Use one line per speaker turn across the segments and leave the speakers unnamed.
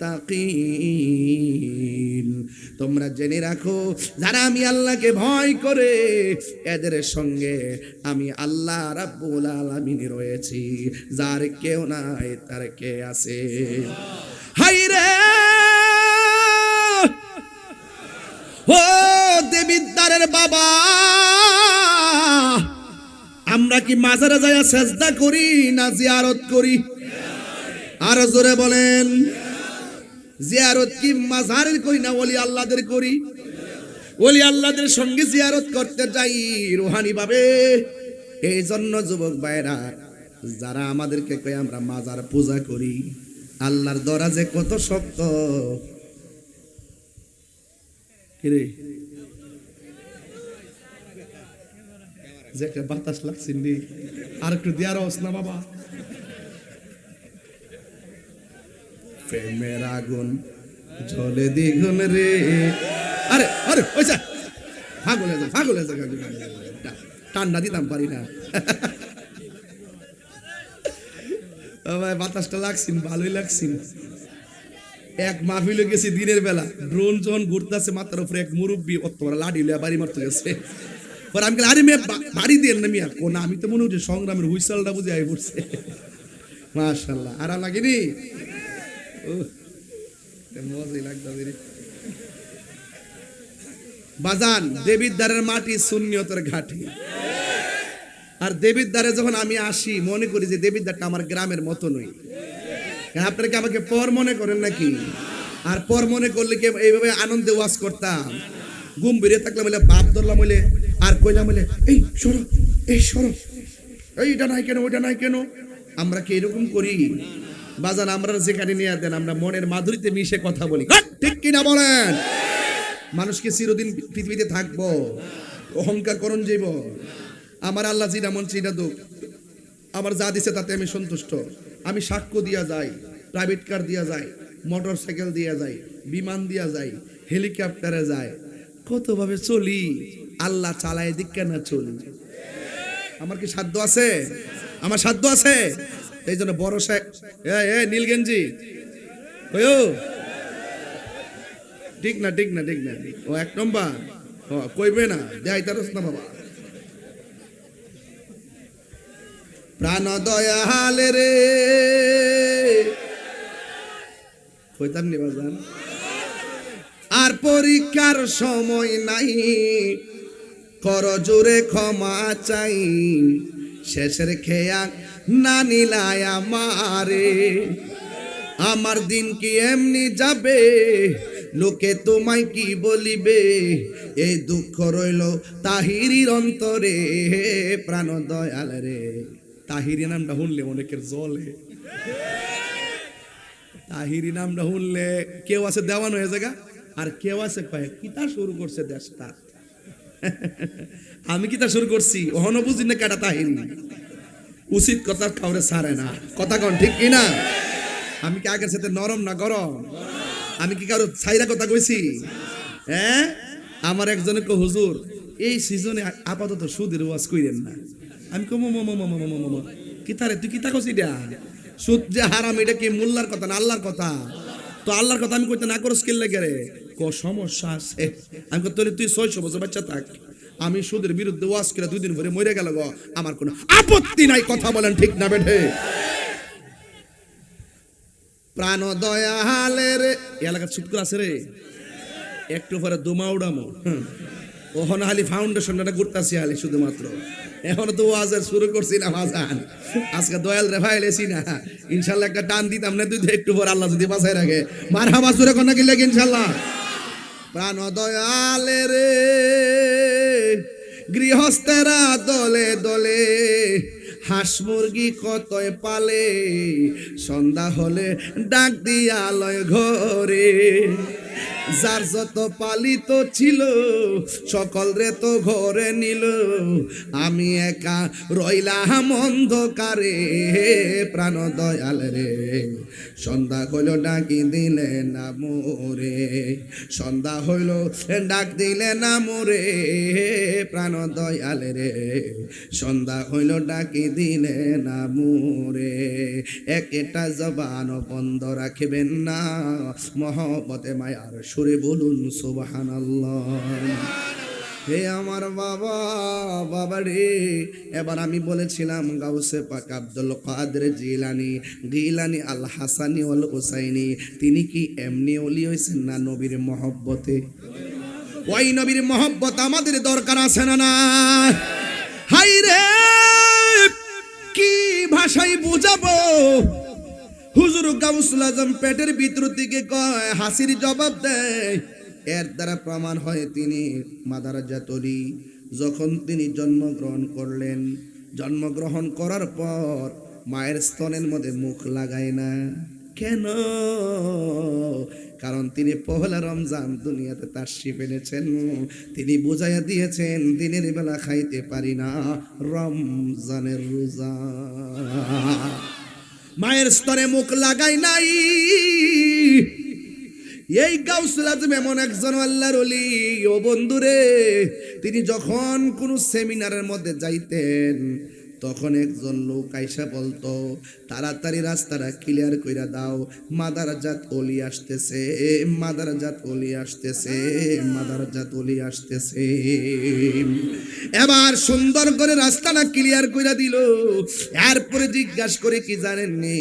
মুত্তাকিন। তোমরা জেনে রাখো, যারা আমি আল্লাহকে ভয় করে, এদের সঙ্গে আমি আল্লাহ রাব্বুল আলামিন রয়েছি। যার কেউ নাই তার কে আছে? হায়রে ও দেবিদ্বারের বাবা, আমরা কি মাজারে যাইয়া সেজদা করি না জিয়ারত করি? আর জোরে বলেন, জিয়ারত কি মাজারের করি না ওলি আল্লাহদের করি? ওলি আল্লাহদের সঙ্গে জিয়ারত করতে যাই রুহানি ভাবে। এই জন্য যুবক ভাইরা, যারা আমাদেরকে কয় আমরা মাজার পূজা করি, আল্লাহর দরাজে কত শক্ত। কিরে যে একটা বাতাস লাগছে, আর একটু দেয়ার হস না বাবা। প্রেমের আগুন জ্বলে দ্বিগুণ রে। আরে আরে ওইসা ফাগলে যা, ফাগলে যা, ঠান্ডা দিতাম পারি না। বাতাসটা লাগছিল, ভালোই লাগছিল। এক মাহফিলে গেছি দিনের বেলা, ড্রোন যখন ঘুরতেছে মাথার উপরে, এক মুরব্বী অত বড় লাঠি লিয়া বাড়ি মারতে গেছে। পরে আমি আরে মেয়ে বাড়ি দিয়ে না মিয়া কোন, আমি তো মনে হচ্ছে সংগ্রামের হুইসেলটা বুঝে আই পড়ছে। মাশাআল্লাহ, আর লাগেনি মজাই লাগবে বাজান। দেবিদ্বারের মাটি সুন্নিয়তের ঘাটি। আর দেবিদ্বারে যখন আমি আসি, মনে করি যে দেবিদ্বারটা আমার গ্রামের মতো নই। আপনারা কি আমাকে পর মনে করেন নাকি? আর পর মনে করলে কি এইভাবে আনন্দে ওয়াজ করতাম? ঘুম বেরিয়ে থাকলাম বলে, বাপ ধরলাম বলে, আর কইলাম বলে এই সরো, এই সরো, এইটা নাই কেন, ওইটা নাই কেন? আমরা কি এরকম করি? বাজান, আমরা যেখানে নিয়ে দেন, আমরা মনের মাধুরীতে মিশে কথা বলি, ঠিক কিনা বলেন? মানুষকে চিরদিন পৃথিবীতে থাকবো, অহংকার করণ যাইব। আমার আল্লাহ যেটা মন সেটা দুঃখ, আমার যা দিছে তাতে আমি সন্তুষ্ট। আমি সাক্ষ্য দিয়া যাই, প্রাইভেট কার দিয়া যাই, মোটর সাইকেল দিয়া যাই, বিমান দিয়া যাই, হেলিকপ্টারে যায়, কতভাবে চলি। আল্লাহ চালায় দিক কেন চলি? আমার কি সাধ্য আছে? আমার সাধ্য আছে? এই জন্য বড় নীলগেঞ্জি ঠিক না, ঠিক না, ঠিক না, ও এক নম্বর কইবে না, দেয় তারস না বাবা। প্রাণ দয়াল রে কইতাম নি বাজান, আর পরীক্ষার সময় নাই, কর জোরে ক্ষমা চাই, শেষের খেয়া না নিলায় আমারে। আমার দিন কি এমনি যাবে, লোকে তোমায় কি বলিবে, এই দুঃখ রইল তাহিরির অন্তরে। প্রাণ দয়াল রে, তাহিরি নামটা শুনলে অনেকের জলে। তাহিরি নামটা শুনলে কেউ আছে দেওয়ান হয়ে জায়গা, আর কেউ আছে কয়ে কিতা শুরু করছে দেশটা। আমি কিতা শুরু করছি ওহনো বুঝি না কাটা তাহিরি। উচিত কথা কাউরে ছাড়ে না, কথা কন ঠিক কিনা? আমি কি আগের সাথে নরম না গরম? আমি কি কারো ছাইরা কথা কইছি? হ্যাঁ, আমার একজনে কো হুজুর এই সিজনে আপাতত সুদের ওয়াজ কইরেন না। আমি কো কিতারে তুই কিতা কইছিস? এটা সুদ যে হারাম, এটা কি মোল্লার কথা না আল্লাহর কথা? তো আল্লাহর কথা আমি কইতে না করস কি লাগে রে? কো সমস্যা আছে। আমি কো তাহলে তুই 600 বছর বাচ্চা থাক, আমি সুদের বিরুদ্ধে ওয়াজ করে 2 দিন পরে মরে গেল গো, আমার কোনো আপত্তি নাই। কথা বলেন ঠিক না বেঠে? প্রাণ দয়ালের এলাকা ছুট করে আছে রে, একটু পরে দুমা উড়ামো। ওহন হালি ফাউন্ডেশনটা ঘুরতাছি হালি শুধুমাত্র, এখন তো ওয়াজের শুরু করছি না বাজান। আজকে দয়াল রে ভাই লেছি না, ইনশাল্লাহ একটা টান দিতাম না, তুই একটু পর আল্লাহ যদি বাঁচাই রাখে। মারহাবা সুরে কোন কি লাগে ইনশাল্লাহ। প্রাণ দয়ালের গৃহস্থেরা দলে দলে, হাঁস মুরগি কতই পালে, সন্ধ্যা হলে ডাক দিয়া লয় ঘরে। যার যত পালিত ছিল সকল রে তো ঘরে নিল, আমি একা রইলাম অন্ধকারে প্রাণ দয়াল রে, সন্ধ্যা হইল ডাকি দিলে না মোরে, সন্ধ্যা হইল ডাক দিলে না মোরে প্রাণ দয়াল রে, সন্ধ্যা হইল ডাকি দিলে না মোরে। একটা জবান বন্ধ রাখবেন না, মহব্বতে মায়ার সুরে বলুন সুবহানাল্লাহ। হে আমার বাবা, বাবা রে, এবার আমি বলেছিলাম গাউসে পাক আব্দুল কাদের জিলানী, গিলানী আল হাসানি ওয়াল হুসাইনি, তিনি কি এমনি ওলি হয়েছেন না নবীর মহব্বতে? ওই নবীর মহব্বত আমাদের দরকার আছে না না? হাই রে, কি ভাষায় বুঝাবো? হুজুর গাউসুল আজম পেটের ভিতর থেকে কয়, হাসির জবাব দেয়, এর দ্বারা প্রমাণ হয় তিনি মাদারাজাত ওলি। যখন তিনি জন্মগ্রহণ করলেন, জন্মগ্রহণ করার পর মায়ের স্তনের মধ্যে মুখ লাগায় না। কেন? কারণ তিনি পহেলা রমজান দুনিয়াতে তাশরিফ এনেছেন, তিনি বুঝাইয়া দিয়েছেন দিনের বেলা খাইতে পারি না রমজানের রোজা। মায়ের স্তরে মুখ লাগাই নাই। এই গাউসুল আজম এমন একজন আল্লাহর ওলি, ও বন্ধুরে, তিনি যখন কোন সেমিনারের মধ্যে যাইতেন, তখন একজন লোক আইসা বলতো, তাড়াতাড়ি রাস্তাটা ক্লিয়ার কইরা দাও, মাদারাজাত ওলি আসতেছে, মাদারাজাত ওলি আসতেছে, মাদারাজাত ওলি আসতেছে। এবার সুন্দর করে রাস্তাটা ক্লিয়ার কইরা দিল। এরপরে জিজ্ঞাসা করে, কি জানেননি?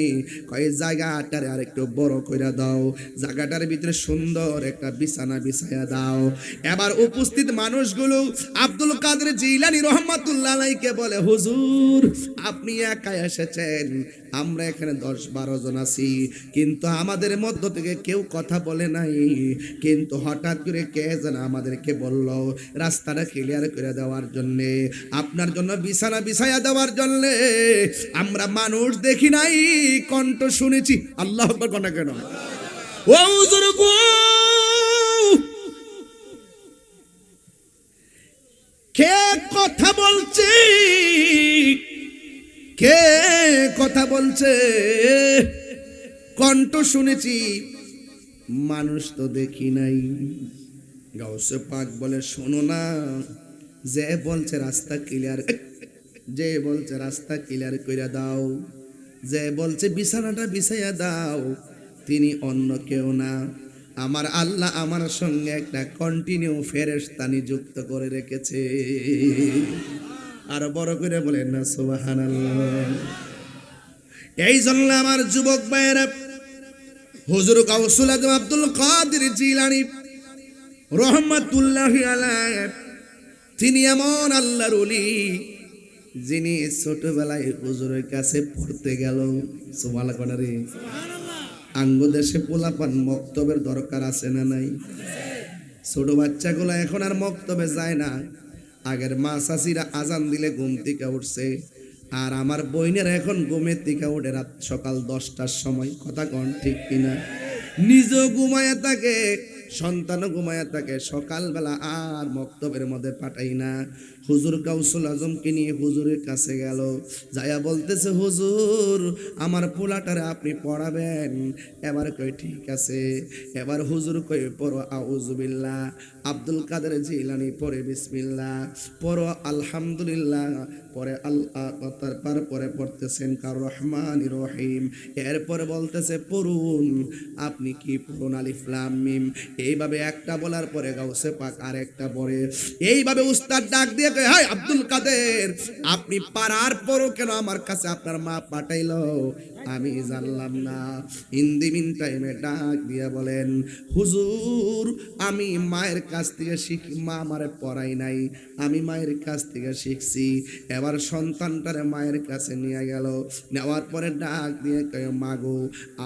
কয় জায়গাটারে আর একটু বড় কইরা দাও, জায়গাটার ভিতরে সুন্দর একটা বিছানা বিছায়া দাও। এবার উপস্থিত মানুষগুলো আব্দুল কাদের জিলানী রহমাতুল্লাহ আলাইহিকে বলে, হুজুর আপনি একা এসেছেন, আমরা এখানে 10-12 জন আছি, কিন্তু আমাদের মধ্য থেকে কেউ কথা বলে নাই, কিন্তু হঠাৎ করে কে যেন আমাদেরকে বলল রাস্তাটা ক্লিয়ার করে দেওয়ার জন্যে, আপনার জন্য বিছানা বিছায়া দেওয়ার জন্যে। আমরা মানুষ দেখি নাই, কণ্ঠ শুনেছি। আল্লাহু আকবার কনা কেন? ও হুজুর গো, কে কথা বলছে? কে কথা বলছে? কণ্ঠ শুনেছি, মানুষ তো দেখি নাই। গাউসে পাক বলে, শোনো না, যে বলছে রাস্তা ক্লিয়ার, যে বলছে রাস্তা ক্লিয়ার কইরা দাও, যে বলছে বিছানাটা বিছাইয়া দাও, তিনি অন্য কেউ না, আমার আল্লাহ আমার সঙ্গে একটা কন্টিনিউ ফেরেশতা নিযুক্ত করে রেখেছে। আর বড় করে বলেন না সুবহানাল্লাহ। এই জন্য আমার যুবক ভাইয়েরা, হুজুর গাউসুল আজম আব্দুল কাদের জিলানী রহমাতুল্লাহি আলাইহি, তিনি এমন আল্লাহর ওলি, যিনি ছোটবেলায় হুজুরের কাছে পড়তে গেল। সুবহানাল্লাহ। আঙ্গ দেশে পোলাপান মক্তবের দরকার আছে না নাই? ছোট বাচ্চাগুলো এখন আর মক্তবে যায় না। আগের মা চাচিরা আজান দিলে ঘুম থেকে উঠছে, আর আমার বইনেরা এখন ঘুমের থেকে উঠে রাত সকাল 10টার সময়। কথা কন ঠিক কিনা? নিজেও ঘুমায় থাকে, সন্তানও ঘুমায় থাকে, সকালবেলা আর মক্তবের মধ্যে পাঠাই না। হুজুর গাউসুল আজমকে নিয়ে হুজুরের কাছে গেল, যায়া বলতেছে, হুজুর আমার পোলাটারে আপনি পড়াবেন। এবার কই ঠিক আছে। এবার হুজুর কই পড়ো আউযুবিল্লাহ, আব্দুল কাদের জিলানী পড়ে বিসমিল্লাহ, পড়ো আলহামদুলিল্লাহ, পরে আল্লাহ, তারপরে পড়তেছেন কার রহমানির রহিম, এরপরে বলতেছে পড়ুন, আপনি কি পড়ুন আলিফ লাম মিম। এইভাবে একটা বলার পরে গাউসে পাক আরেকটা পড়ে। এইভাবে উস্তাদ ডাক দিয়ে কয়, হাই আব্দুল কাদের, আপনি পারার পরও কেন আমার কাছে আপনার মা পাঠাইলো? আমি জানলাম না। ইন দি মিন টাইমে ডাক দিয়ে বলেন, হুজুর আমি মায়ের কাছ থেকে শিখি, মা আমারে পড়াই নাই, আমি মায়ের কাছ থেকে শিখছি। এবার সন্তানটারে মায়ের কাছে নিয়ে গেল, নেওয়ার পরে ডাক দিয়ে কয়, মা গো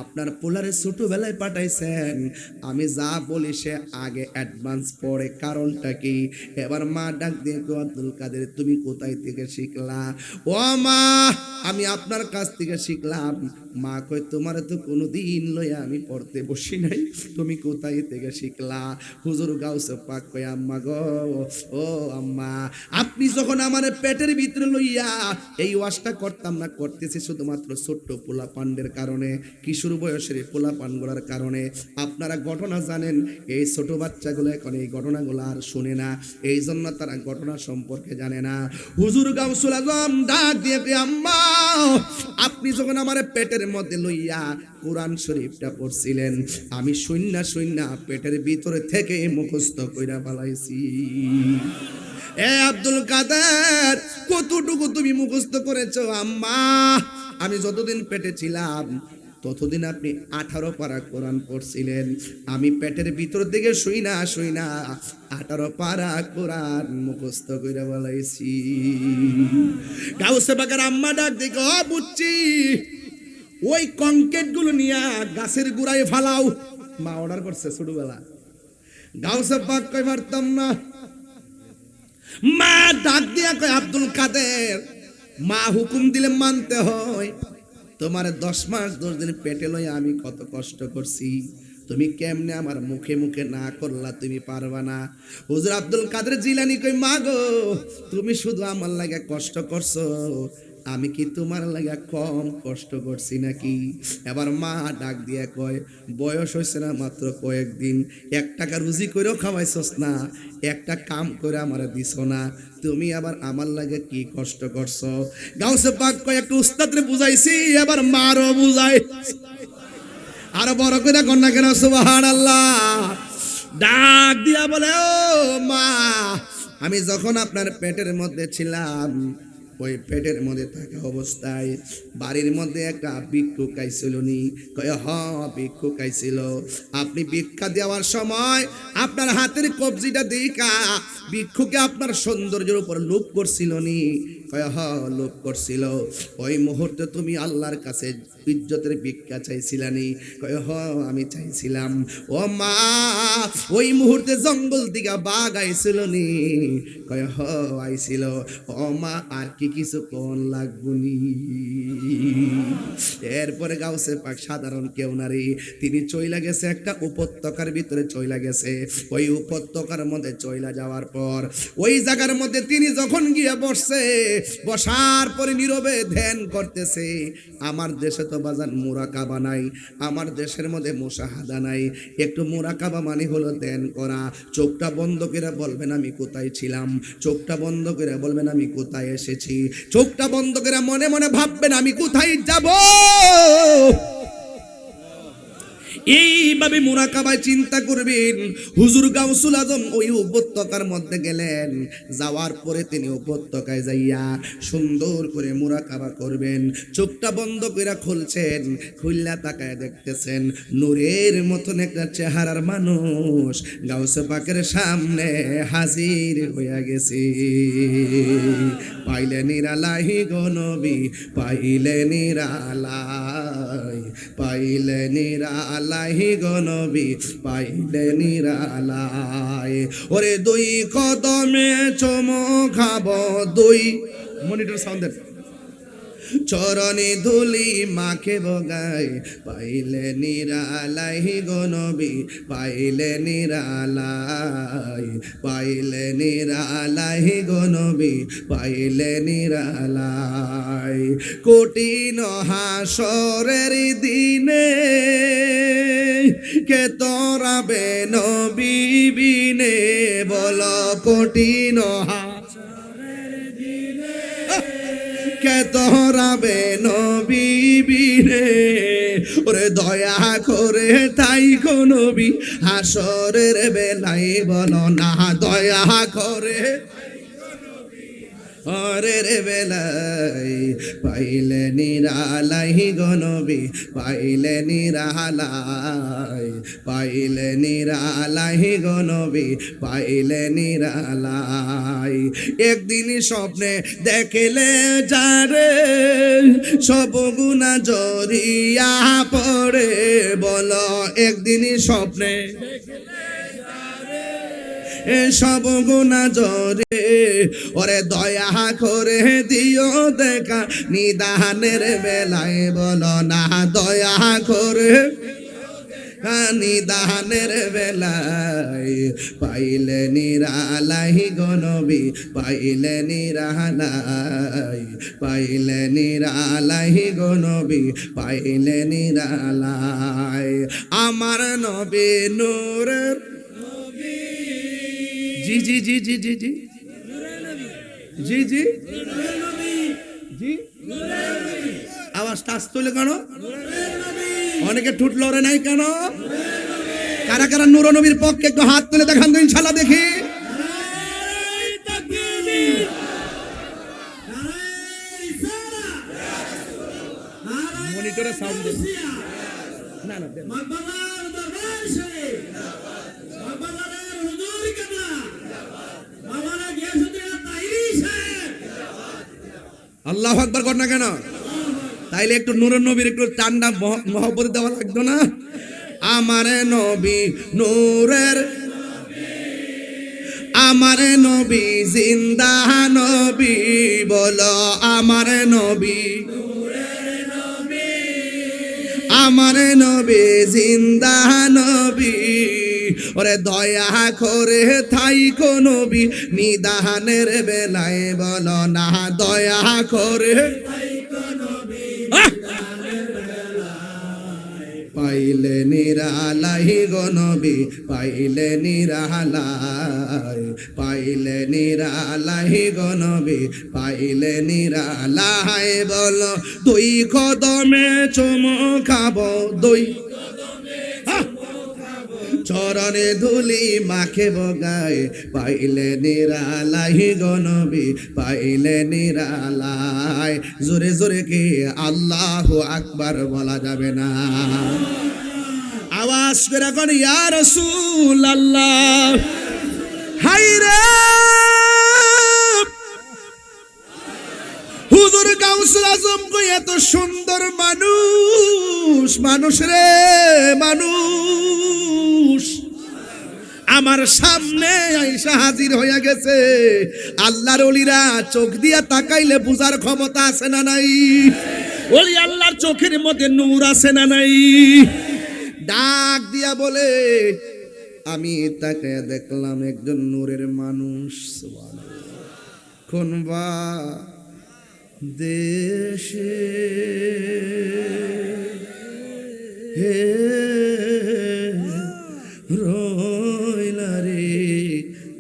আপনার পোলারে ছোটবেলায় পাঠাইছেন, আমি যা বলি সে আগে অ্যাডভান্স পড়ে, কারণটা কি? এবার মা ডাক দিয়ে কয়, আব্দুল কাদের তুমি কোথায় থেকে শিখলা? ও মা, আমি আপনার কাছ থেকে শিখলাম। মা কই তোমার তো কোনোদিন লইয়া আমি পড়তে বসি নাই, তুমি কোথায় থেকে শিখলা? হুজুর গাউসে পাক কই আম্মা গো, ও আম্মা আপনি যখন আমার পেটের ভিতরে লইয়া এই ওয়াজটা করতাম না, করতেছি শুধুমাত্র ছোট্ট পোলা পান্ডের কারণে, কিশোর বয়সের পোলা পানগুলার কারণে। আপনারা ঘটনা জানেন, এই ছোট বাচ্চাগুলো এখন এই ঘটনাগুলো আর শুনে না, এই জন্য তারা ঘটনা সম্পর্কে জানে না। হুজুর গাউসুল আজম ডাক দিয়ে আম্মা আপনি যখন আমার পেটের মধ্যে লইয়া কোরআন শরীফটা পড়ছিলেন, আমি শূন্য শূন্য পেটের ভিতরে থেকে মুখস্থ কইরা ফেলাইছি। এ আব্দুল কাদের কতটুকু তুমি মুখস্থ করেছো? আম্মা আমি যতদিন পেটে ছিলাম ততদিন আপনি 18 পারা কোরআন পড়ছিলেন, আমি পেটের ভিতর থেকে শুই না 18 পারা কোরআন মুখস্থ করে বলাইছি। গাউসে পাকের আম্মা ডাক দেখো, ও বুঝছি ওই কংক্রিট গুলো নিয়ে গাছের গুড়ায় ফালাও। মা অর্ডার করছে ছোটবেলা, গাউসে পাক কই পারতাম না। মা ডাক দিয়া কয় আব্দুল কাদের মা হুকুম দিলে মানতে হয়। তোমার 10 মাস 10 দিন পেটে লইয়া আমি কত কষ্ট করছি, তুমি কেমনে আমার মুখে মুখে না করলা? তুমি পারবা না। হুজুর আব্দুল কাদের জিলানী কই মা গো তুমি শুধু আমার লাগে কষ্ট করছো, আমি কি তোমার লাগা কম কষ্ট করছি নাকি? এবার মা ডাক দিয়ে কয় বয়স হয়েছে না মাত্র কয়েকদিন, 1 টাকা রুজি করেও খাওয়াইছস না, একটা কাম করে আমার দিছ না, তুমি আবার আমার লাগে কি কষ্ট করছো? গাউসে পাক কয় একটু উস্তাদরে বুঝাইছি, এবার মারও বুঝাই। আরো বড় করে কন্যা কেন সুবহানাল্লাহ। ডাক দিয়া বলে ও মা আমি যখন আপনার পেটের মধ্যে ছিলাম, ওই পেটের মধ্যে থাকা অবস্থায় বাড়ির মধ্যে একটা ভিক্ষুক আইছিল নি? কয় হ ভিক্ষুক আইছিল। আপনি ভিক্ষা দেওয়ার সময় আপনার হাতের কবজিটা দেখা ভিক্ষুকে আপনার সৌন্দর্যের উপর লোভ করছিল নি? কয় হ লোভ করছিল। ওই মুহূর্তে তুমি আল্লাহর কাছে ইজ্জতের ভিক্ষা চাইছিলানি? কয় হ আমি চাইছিলাম। ও মা ওই মুহূর্তে জঙ্গল দিকে বাঘ আইছিল নি? কয় হ আইছিল। ও মা আর কি কিছু কোন লাগবনি? এরপরে গাউসে পাক সাধারণ কেউ নারী, তিনি চইলা গেছে একটা উপত্যকার ভিতরে চইলা গেছে। ওই উপত্যকার মধ্যে চইলা যাওয়ার পর ওই জায়গার মধ্যে তিনি যখন গিয়ে বসছে, বসার পরে নীরবে ধ্যান করতেছে। আমার দেশে তো বাজান মুরাকাবা নাই, আমার দেশের মধ্যে মুশাহাদা নাই। একটু মুরাকাবা মানে হলো ধ্যান করা। চোখটা বন্ধ করে বলবেন আমি কোথায় ছিলাম, চোখটা বন্ধ করে বলবেন আমি কোথায় এসেছি, চোখটা বন্ধ করে মনে মনে ভাববেন আমি কোথায় যাব। এইভাবে মুরাকাবায় চিন্তা করবেন। হুজুর গাউসুল আজম ওই উপত্যকার মধ্যে গেলেন, যাওয়ার পরে তিনি উপত্যকায় যাইয়া সুন্দর করে মুরাকাবা করবেন। চোখটা বন্ধ করে খুলছেন, খুললা তাকায় দেখতেছেন নূরের মতন একটা চেহারার মানুষ গাউসে পাকের সামনে হাজির হইয়া গেছে। পাইলে নিরালাই গো নবী, পাইলে নিরালাই, পাইলে নিরালাই গো নবী, পাইলে নিরালাই। ওরে 2 কদমে চুমো খাবো, 2 মনিটর সাউন্ড দেন, চরণে ধুলি মাখে বগাই, পাইলে নিরালাই গো নবী, পাইলে নিরালাই, পাইলে নিরালাই গো নবী, পাইলে নিরালাই। কঠিন হাসরের দিনে কে তোরাবে নবী বিনে, বলো কঠিন কে তোরাবে নবী বিনে। ওরে দয়া করে তাই গো নবী হাসরের বেলায় বলো না, দয়া করে হরের বেলায়, পাইলে নিরালাই গো নবী, পাইলে নিরালাই, পাইলে নিরালাই গো নবী, পাইলে নিরালাই। একদিন স্বপ্নে দেখলে যারে সব গুনাহ জড়িয়া পড়ে, বলো একদিন স্বপ্নে সব গুনাহ জরে ওরে দয়া করে দিও দেখা নিদানের বেলায় বলো না দয়া করে নিদানের বেলায় পাইলে নিরালাই গো নবী পাইলে নিরালাই পাইলে নিরালাই গো নবী পাইলে নিরালাই আমার নবী নূরের জি জি জি জি জি জি জি জি জি আওয়াজটা আসতে হলে কেন অনেকে ঠুট লড়ে নাই কেন কারা কারা নূর নবীর পক্ষে একটু হাত তুলে দেখান তো ইনশাআল্লাহ দেখি মনিটরে সাউন্ড দেন না না দেন আল্লাহু আকবার কর না কেন তাইলে একটু নূরের নবীর একটু টান্ডা মহব্বত দেওয়া লাগতো না আমার নবী নূরের আমার নবী জিন্দা নবী বলো আমার নবী আমার নবী জিন্দা নবী ওরে দয়া করে থাইকো নবী নিদানের বেলায় বলো না দয়া করে পাইলে নিরালাই গো নবী পাইলে নিরালাই পাইলে নিরালাই গো নবী পাইলে নিরালাই বলো দুই কদমে চুমু খাবো দুই চরণে ধুলি মাখে বগায় পাইলে নিরালাই গো নবী পাইলে নিরালাই জোরে জোরে কি আল্লাহু আকবার বলা যাবে না আওয়াজ করে কোন ইয়া রাসূলুল্লাহ হায়রে হুজুর গাউসুল আজম কো এত সুন্দর মানুষ মানুষ রে মানুষ আমার সামনে আইসা হাজির হয়ে গেছে আল্লাহর ওলিরা চোখ দিয়া তাকাইলে বুঝার ক্ষমতা আছে না নাই ওলি আল্লাহর চোখের মধ্যে নূর আছে না নাই ডাক দিয়া বলে আমি তাকায়া দেখলাম একজন নূরের মানুষ সুবহানাল্লাহ কোনবা দেশে হে রইলা রে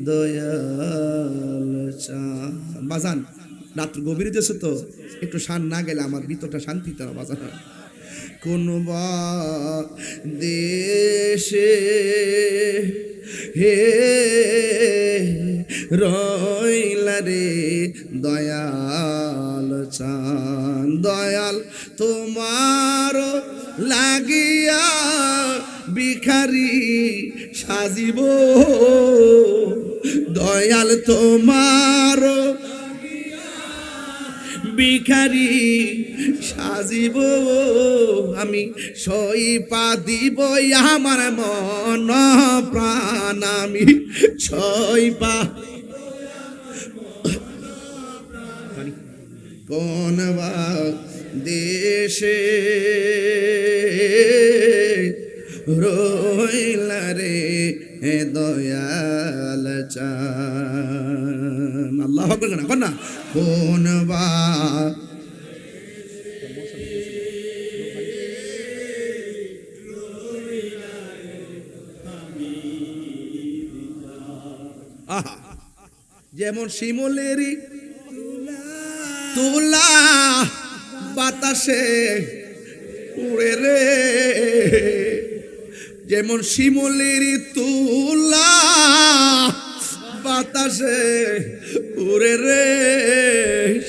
দয়াল বাজান রাত্র গভীর দেশে তো একটু শান না গেলে আমার ভিতরটা শান্তি তো বাজান কোন দেশে হে রইলা রে দয়াল চান দয়াল তোমার লাগিয়া ভিখারি সাজিব দয়াল তোমার ভিখারি সাজিব আমি সইপা দিব আমার মন প্রাণ আমি সইপা কোন দেশে রইলা রে দয়াল চান আল্লাহ আকবার না কোন যেমন শিমুলেরই তুলা বাতাসে উড়ে রে যেমন শিমুলেরই তুলা বাতাসে উড়ে রে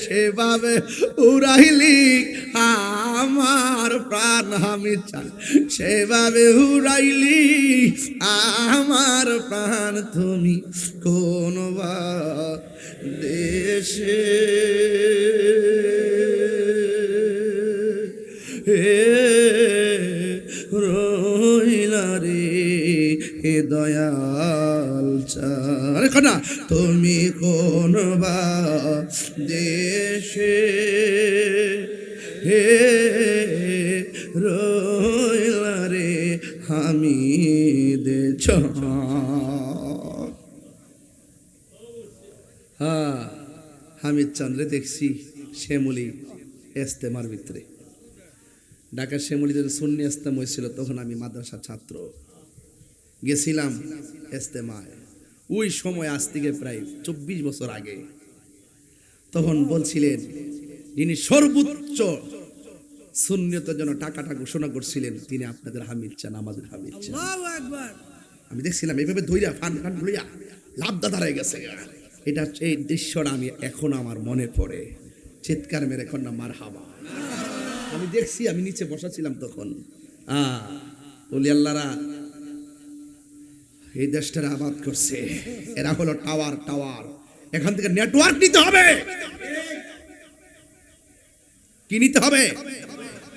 সেভাবে উড়াইলি আমার প্রাণ আমি চাই সেভাবে উড়াইলি আমার প্রাণ তুমি কোন দেশে রইলা রে দয়াল চার না তুমি কোন বা দেশে হে রইলা রে হামিদ হ্যাঁ হামিদ চন্দ্রে দেখছি শ্যামলী ইস্তেমার ভিতরে ঢাকার শ্যামলীতে সুন্নি ইস্তেম হয়েছিল তখন আমি মাদ্রাসা ছাত্র গেছিলাম ইস্তেমায় ওই সময় আজ থেকে প্রায় 24 বছর আগে তখন বলছিলেন যিনি সর্বোচ্চ সুন্নিয়তের জন্য টাকাটা ঘোষণা করছিলেন তিনি আপনাদের হামিদ চান আমাদের হামিদ চান আমি দেখছিলাম এইভাবে ধইরা ফান ফান ভুলিয়া লাভদা দাঁড়ায় গেছে এটা এই দৃশ্যটা আমি এখন আমার মনে পড়ে চিৎকার মেরে এখন না মারহাবা আমি দেখছি আমি নিচে বসা ছিলাম তখন ওলি আল্লাহরা এই দেশটার আবাদ করছে এরা হলো টাওয়ার টাওয়ার এখান থেকে নেটওয়ার্ক নিতে হবে কি নিতে হবে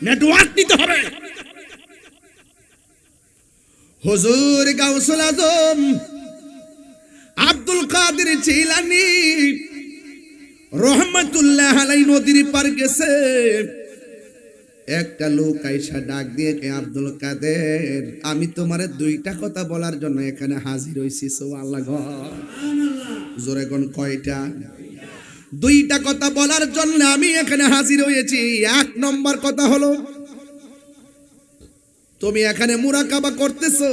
নেটওয়ার্ক নিতে হবে হুজুর গাউসুল আজম আব্দুল কাদের জিলানী রহমাতুল্লাহ আলাইহি নদীর পার গেছে একটা লোক আইসা ডাক দিয়ে কে আব্দুল কাদের আমি তোমারে দুইটা কথা বলার জন্য এখানে হাজির হইছি সুবহানাল্লাহ জোরে কোন কয়টা দুইটা কথা বলার জন্য আমি এখানে হাজির হয়েছি এক নম্বর কথা হলো তুমি এখানে মুরাকাবা করতেছো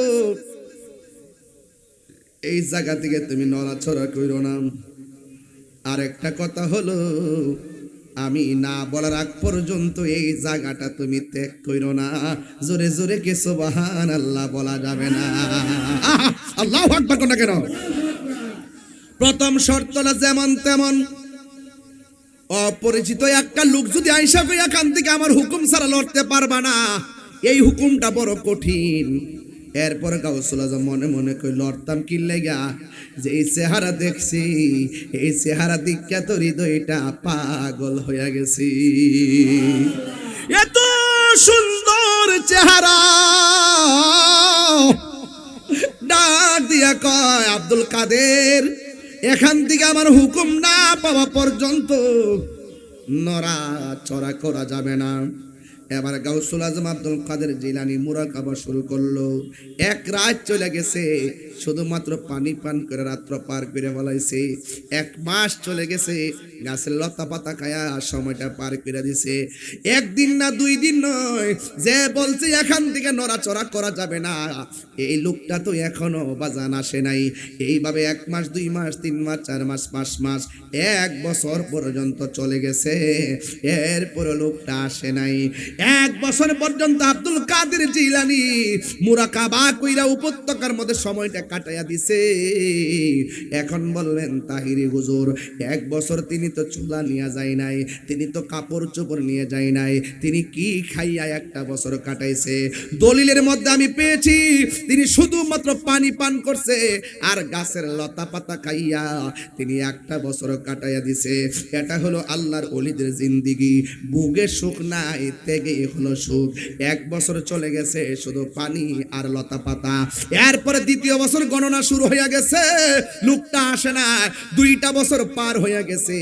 এই জায়গা থেকে তুমি নড়াচড়া কইরো না আরেকটা কথা হলো আমি না বলার আগ পর্যন্ত এই জায়গাটা তুমি ত্যাগ কইরো না জোরে জোরে কে সুবহানাল্লাহ বলা যাবে না আল্লাহু আকবার কোন কেন প্রথম শর্তটা যেমন তেমন অপরিচিত একটা লোক যদি আইসা কই এখান থেকে আমার হুকুম ছাড়া লড়তে পারবা না এই হুকুমটা বড় কঠিন এরপরে গাউসুল আজম মনে মনে কই লড়তাম কি লাগা যে এই চেহারা দেখছি এই চেহারা দিক্কা তো হৃদয়টা পাগল হয়ে গেছি এত সুন্দর চেহারা ডাক দিয়া কয় আব্দুল কাদের এখান থেকে আমার হুকুম না পাওয়া পর্যন্ত নড়া চড়া করা যাবে না এবার গাউসুল আজম আব্দুল কাদের জিলানী মুরাকাবা শুরু করলো এক রাত চলে গেছে শুধুমাত্র পানি পান করে রাত্র পার করে বলাইছে এক মাস চলে গেছে গাছের লতা পাতা খায়া সময়টা পার করে দিছে একদিন না দুই দিন নয় যে বলছে এখান থেকে নড়াচড়া করা যাবে না এই লোকটা তো এখনো বাজান আসে নাই এইভাবে এক মাস দুই মাস তিন মাস চার মাস পাঁচ মাস এক বছর পর্যন্ত চলে গেছে এরপর লোকটা আসে নাই এক বছর পর্যন্ত আব্দুল কাদের জিলানী মুরাকাবা কইরা উপত্যকার মধ্যে সময়টা কাটাইয়া দিছে এখন বললেন তাহিরি হুজুর এক বছর তিনি তো চুলা নিয়ে যায় নাই তিনি তো কাপড় চোপড় নিয়ে যায় নাই তিনি কি খাইয়া একটা বছর কাটাইছে দলিলের মধ্যে আমি পেয়েছি তিনি শুধুমাত্র পানি পান করছে আর গাছের লতা পাতা খাইয়া তিনি একটা বছর কাটাইয়া দিছে এটা হলো আল্লাহর ওলিদের জিন্দেগি বুকে সুখ নাই তেগে হলো সুখ এক বছর চলে গেছে শুধু পানি আর লতা পাতা এরপরে দ্বিতীয় বছর গণনা শুরু হয়ে গেছে লোকটা আসে না দুইটা বছর পার হয়ে গেছে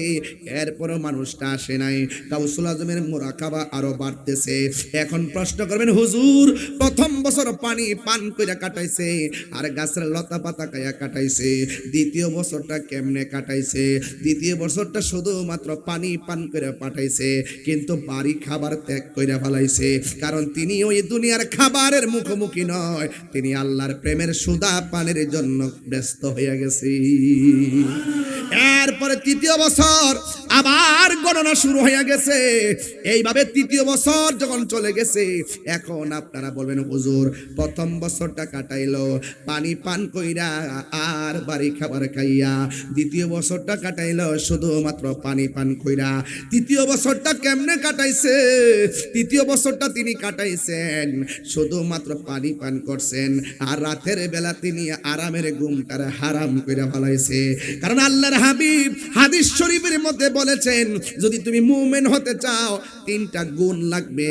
এরপরও মানুষটা আসে নাই গাউসুল আজমের মুরাকাবা আরো বাড়তেছে এখন প্রশ্ন করবেন হুজুর প্রথম বছর পানি পান করে কাটাইছে আর গাছের লতা পাতা খাইয়া কাটাইছে দ্বিতীয় বছরটা কেমনে কাটাইছে দ্বিতীয় বছরটা শুধুমাত্র পানি পান করে পাঠাইছে কিন্তু বাড়ি খাবার ত্যাগ করে ফেলাইছে কারণ তিনি ওই দুনিয়ার খাবারের মুখোমুখি নয় তিনি আল্লাহর প্রেমের সুধা পানের জন্য ব্যস্ত হয়ে গেছে এরপরে তৃতীয় বছর আবার গণনা শুরু হয়ে গেছে এইভাবে তৃতীয় বছর যখন চলে গেছে এখন আপনারা বলবেন হুজুর প্রথম বছরটা কাটাইলো পানি পান কইরা আর বাড়ি খাবার খাইয়া দ্বিতীয় বছরটা কাটাইলো শুধুমাত্র পানি পান কইরা তৃতীয় বছরটা কেমনে কাটাইছে তৃতীয় বছরটা তিনি কাটাইছেন শুধুমাত্র পানি পান করছেন আর রাতের বেলা তিনি আরামের ঘুমটারে হারাম কইরা ফেলাইছে কারণ আল্লাহর হাবিব হাদিস শরীফের মধ্যে বলেছেন যদি তুমি মুমিন হতে চাও তিনটা গুণ লাগবে।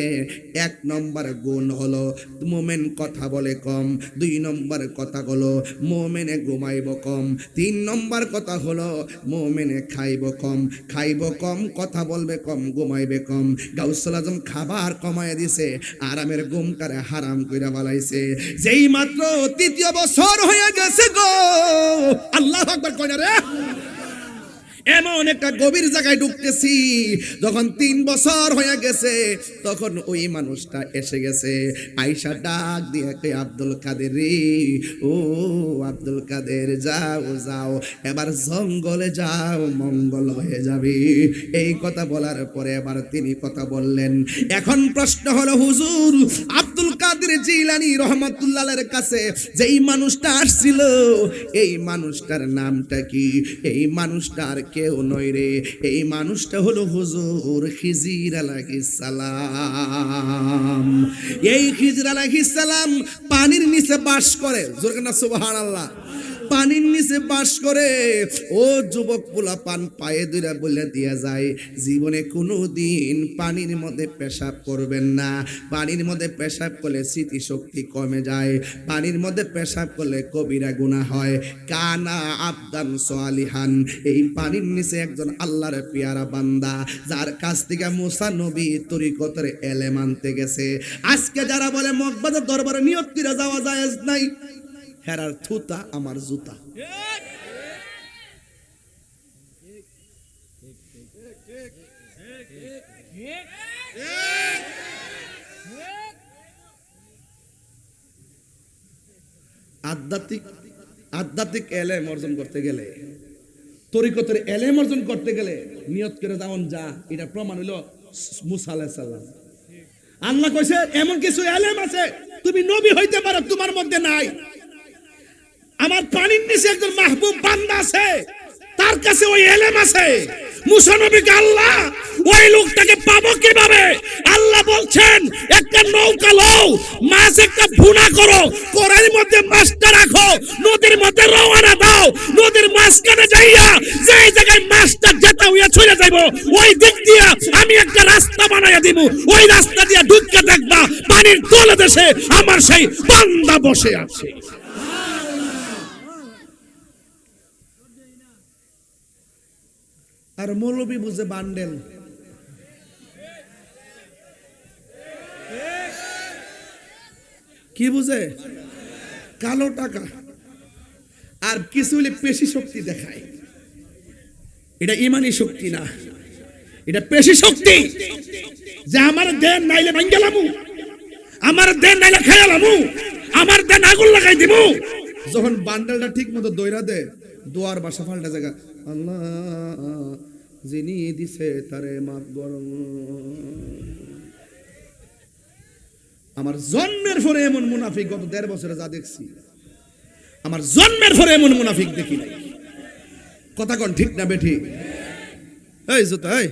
এক নম্বর গুণ হলো মুমিন কথা বলে কম, দুই নম্বর কথা হলো মুমিনে ঘুমাইব কম, তিন নম্বর কথা হলো মুমিনে খাইব কম। খাইব কম, কথা বলবে কম, ঘুমাইবে কম। গাউসুল আজম খাবার কমায় দিছে, আরামের ঘুমটারে হারাম কইরা বালাইছে। যেই মাত্র তৃতীয় বছর হয়ে গেছে গো, আল্লাহু আকবার কইনা রে, এমন একটা গভীর জায়গায় ঢুকতেছি, যখন 3 বছর হয়ে গেছে তখন ওই মানুষটা এসে গেছে। আয়েশা ডাক দিয়ে কে আব্দুল কাদের রে, ও আব্দুল কাদের যাও যাও, এবার জঙ্গলে যাও, মঙ্গল হয়ে যাবে। এই কথা বলার পরে এবার তিনি কথা বললেন। এখন প্রশ্ন হলো হুজুর, আব্দুল কাদের জিলানী রহমাতুল্লাহের কাছে যেই মানুষটা আসছিল এই মানুষটার নামটা কি? এই মানুষটার কেউ নয় রে, এই মানুষটা হলো হুজুর খিজির আলাইহিস সালাম। এই খিজির আলাইহিস সালাম পানির নিচে বাস করে, জোরে না সুবহানাল্লাহ। পানির নিচে বাস করে। ও যুবক পোলা পান পায়ে দুইরা বলে দিয়া যায়, জীবনে কোনো দিন পানির মধ্যে পেশাব করবেন না। পানির মধ্যে পেশাব করলে স্মৃতিশক্তি কমে যায়, পানির মধ্যে পেশাব করলে কবিরা গুনাহ হয়। কানা আবদান সালিহান, এই পানির নিচে একজন আল্লাহর পেয়ারা বান্দা, যার কাছ থেকে মুসা নবী তরিকতের এলেম আনতে গেছে। আজকে যারা বলে মকবাদের দরবারে নিয়ত করে যাওয়া জায়েজ নাই, হেরার থুতা আমার জুতা। আধ্যাত্মিক এলেম অর্জন করতে গেলে, তরিকতের এলেম অর্জন করতে গেলে নিয়ত করে যাওন যা, এটা প্রমাণ হলো মুসা আলাইহিস সালাম। আল্লাহ কইছে এমন কিছু এলেম আছে তুমি নবী হইতে পারো, তোমার মধ্যে নাই। আমার পানির নিচে একজন মাহবুব বান্দা আছে, তার কাছে ওই এলেম আছে। মুসা নবীকে আল্লাহ ওই লোকটাকে পাবো কিভাবে? আল্লাহ বলছেন একটা নৌকা লও, মাছ একটা ভুনা করো, কড়াইয়ের মধ্যে মাছটা রাখো, নদীর মধ্যে রওনা দাও, নদীর মাঝখানে যাইয়া যেই জায়গায় মাছটা যেতে হইয়া চলে যাইব ওই দিক দিয়া আমি একটা রাস্তা বানাইয়া দিব, ওই রাস্তা দিয়া ঢুকে দেখবা পানির তলে দেশে আমার সেই বান্দা বসে আছে। আর মৌলবী বুঝে বান্ডেল। কি বুঝে? কালো টাকা। আর কিছু হলে পেশি শক্তি দেখায়। এটা ইমানি শক্তি না, এটা পেশি শক্তি। যে আমার দেন নাইলে ভাঙ্গেলামু, আমার দেন নাইলে খাইলামু, আমার দেন আগুন লাগাই দিব। যখন বান্ডেলটা ঠিক মতো দইরা দে, দোয়ার বাসা ফাল্টা জায়গা, আল্লাহ যিনি দিছে তারে মাফ করো। আমার জন্মের পরে এমন মুনাফিক গত 1.5 বছরে যা দেখছি, আমার জন্মের পরে এমন মুনাফিক দেখি নাই। কথা কোন ঠিক না বেঠি? এই জুতা এই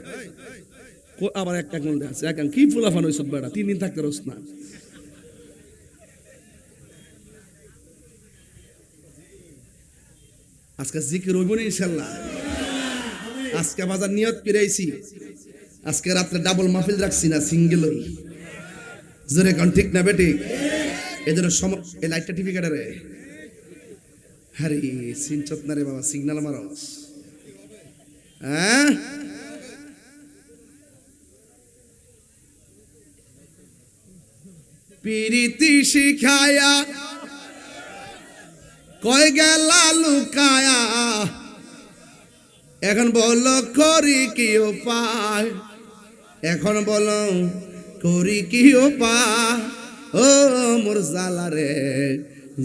আবার একটা মধ্যে আছে, এখন কি ফুলাফান হইছ বেটা, 3 দিন থাকতে রস না। আজকে জিকির হইব না ইনশাআল্লাহ। আজকে বাজার নিয়ত করে আইছি, আজকে রাত্রে ডাবল মাহফিল রাখছি না, সিঙ্গেল। জোরে কোন ঠিক না বেটি? এজন্য এই লাইটটা টিভি কাটে রে, আরে সিনচত না রে বাবা, সিগন্যাল মারস। হ্যাঁ পিরিতি শিখায়া কয় গেলা লুকায়া, এখন বলো করি কি উপায়, এখন বলো করি কি উপায়। ও মোর জালা রে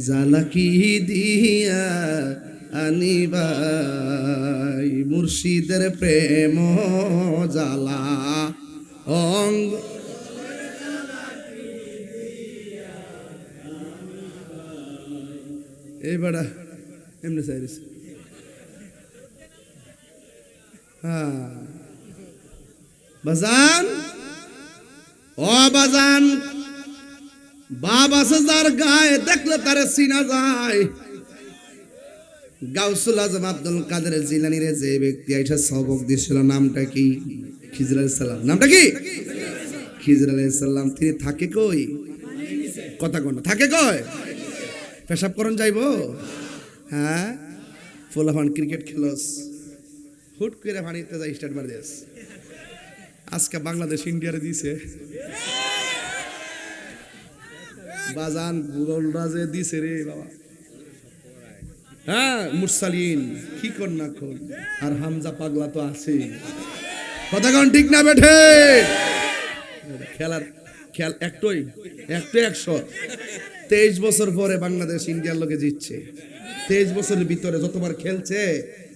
জালা কি দিয়া আনিবাই, মুর্শিদের প্রেম জালা অঙ্গ। এই বেড়া এমনি চাইছে। বাজান ও বাজান, বাপ আছে যার গায়ে দেখলে তারে চিনা যায়। গাউসুল আজম আব্দুল কাদের জিলানীর যে ব্যক্তি আইসা সবক দিয়েছিল নামটা কি? খিজির আলাইহিস সালাম। নামটা কি? খিজির আলাইহিস সালাম। তিনি থাকে কই? কথা কোন থাকে কই? পেশাব করন যাইবো? হ্যাঁ, ফুলাফান ক্রিকেট খেলোস, হুট করে পানিতে যাই স্টার্ট মার দিস। আজকে বাংলাদেশ ইন্ডিয়ারে দিছে বাজান গুরলরা যে দিছে রে বাবা। হ্যাঁ, মুরসালিন কি কর না কর, আর হামজা পাগলা তো আছে। কথা কোন ঠিক না বেঠে? খেলার খেল একটাই 100। 23 বছর পরে বাংলাদেশ ইন্ডিয়ার লোকে জিতছে। 23 বছরের ভিতরে যতবার খেলছে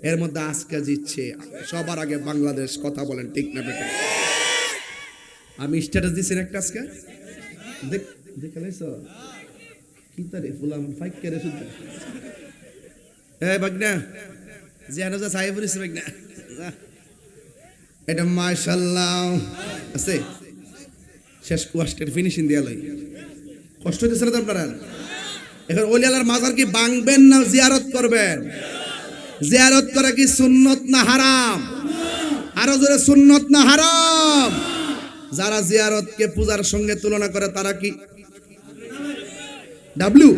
এর মধ্যে আজকে জিতছে সবার আগে বাংলাদেশ। কথা বলেন ঠিক না বেটা? আমি স্ট্যাটাস দিছি একটা আজকে দেখালাইছ কি তারে ফুলাম ফাইক করে শুধু এই বাগনা যেন যা সাহেবুরিস বাগনা এটা মাশাআল্লাহ আছে। শেষ কোয়াস্টের ফিনিশিং দিয়া লই। কষ্ট হইতেছে না আপনারা? এখন ওলি আল্লাহর মাজার কি ভাঙবেন না জিয়ারত করবেন? জিয়ারত করা কি সুন্নত না হারাম? আরো জোরে সুন্নত না হারাম? যারা জিয়ারতকে পূজার সঙ্গে তুলনা করে তারা কি ডাব্লিউ?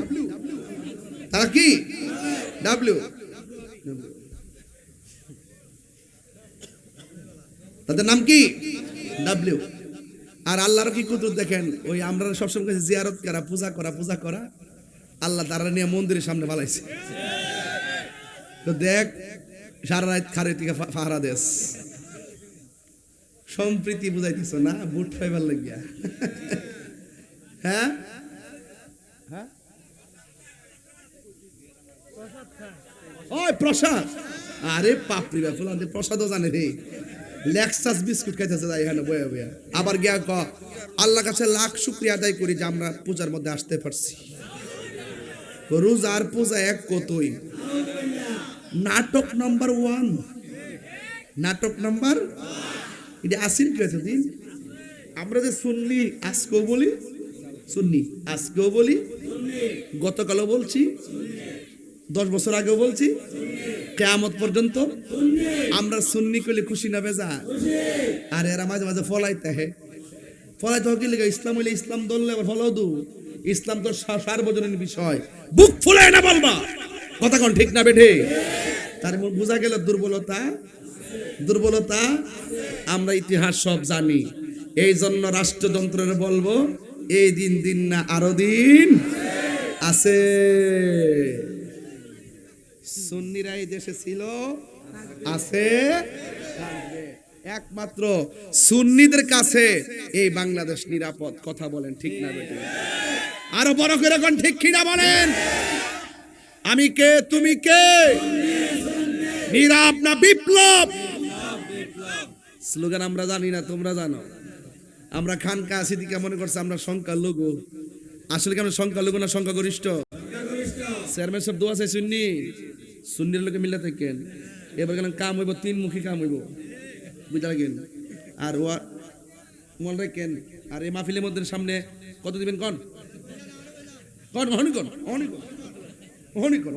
তারা কি ডাব্লিউ? তাদের নাম কি ডাব্লিউ। আর আল্লাহর কি কুদরত দেখেন, ওই আমরা সবসময় জিয়ারত করা পূজা করা আল্লাহ তারা নিয়ে মন্দিরের সামনে বালাইছে। তো দেখ সারা রাত খারে থেকে ফাহারা দেশ সম্প্রীতি বুঝাইতেছ না বুট ফাইবার লাগিয়া। হ্যাঁ হ্যাঁ ওই প্রসাদ, আরে পাপড়ি ব্যাপার প্রসাদও জানে রে। লেক্সাস বিস্কুট খাইতেছে তাই এখানে বয়ে বয়ে। আবার গিয়া ক আল্লাহ কাছে লাখ শুকরিয়া আদায় করি যে আমরা পূজার মধ্যে আসতে পারছি। রোজার পূজা এক কতই। নাটক নাম্বার 1, নাটক নাম্বার এটা আসিল কি আছে দিন। আমরা যে সুন্নি আজকেও বলি, সুন্নি আজকেও বলি, গতকালও বলছি, 10 বছর আগেও বলছি, কিয়ামত পর্যন্ত আমরা সুন্নি করলে খুশি না বেজা? আর এরা মাঝে মাঝে ফলাইতে কি লেগে ইসলাম হইলে ইসলাম ধরলে আবার ফলাও দু। ইসলাম তো সার্বজনীন বিষয়, বুক ফুলে না বলবা। কথা কোন ঠিক না বেঠে? তার বোঝা গেল দুর্বলতা। আমরা ইতিহাস সব জানি, এই জন্য রাষ্ট্রযন্ত্রের বলবো এই দিন না আরো দিন আছে। সুন্নিরা এই দেশে ছিল, আছে, একমাত্র সুন্নিদের কাছে এই বাংলাদেশ নিরাপদ। কথা বলেন ঠিক না বেটা? আরো বড় করে কোন ঠিক কিনা বলেন? আমি কে, তুমি কে? নীরব না বিপ্লব? স্লোগান আমরা জানি না, তোমরা জানো। আমরা খানকা সিদ্দিকা মনে করছে আমরা সংখ্যালঘু। আসলে কি আমরা সংখ্যালঘু না সংখ্যাগরিষ্ঠ? চেয়ারম্যান সব দোয়া চাই সুন্নির লোকে মিলে থাকেন। এবার গেলাম কাম হইব, 3 মুখী কাম হইব, বুঝা লাগেন। আর মনে রাখেন, আর এই মাহফিলের মধ্যে সামনে কত দিবেন কন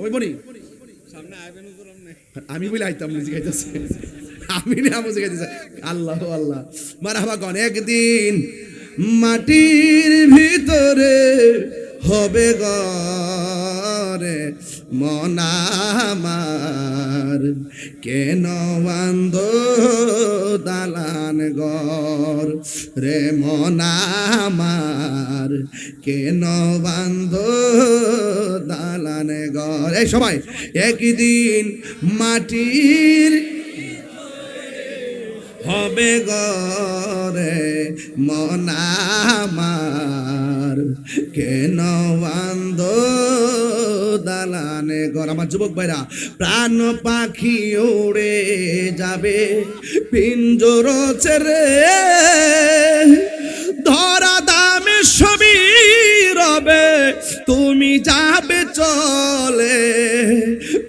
ওই বনি আমি বলে আইতাম নিজে গাইতেছে, আমি না বুঝে গাইতেছে। আল্লাহ আল্লাহ মারহাবা কন। একদিন মাটির ভিতরে হবে ঘরে মন আমার, কেন বান্ধ দালান ঘর রে মন আমার, কেন বান্ধ দালান ঘর। এই সবাই একদিন মাটির হবে ঘরে মন আমার, কেন বান্ধ দালানে ঘর। আমার যুবক ভাইরা, প্রাণ পাখি উড়ে যাবে পিঞ্জর ছেড়ে, ধরা দামে সবই রবে তুমি যাবে চলে।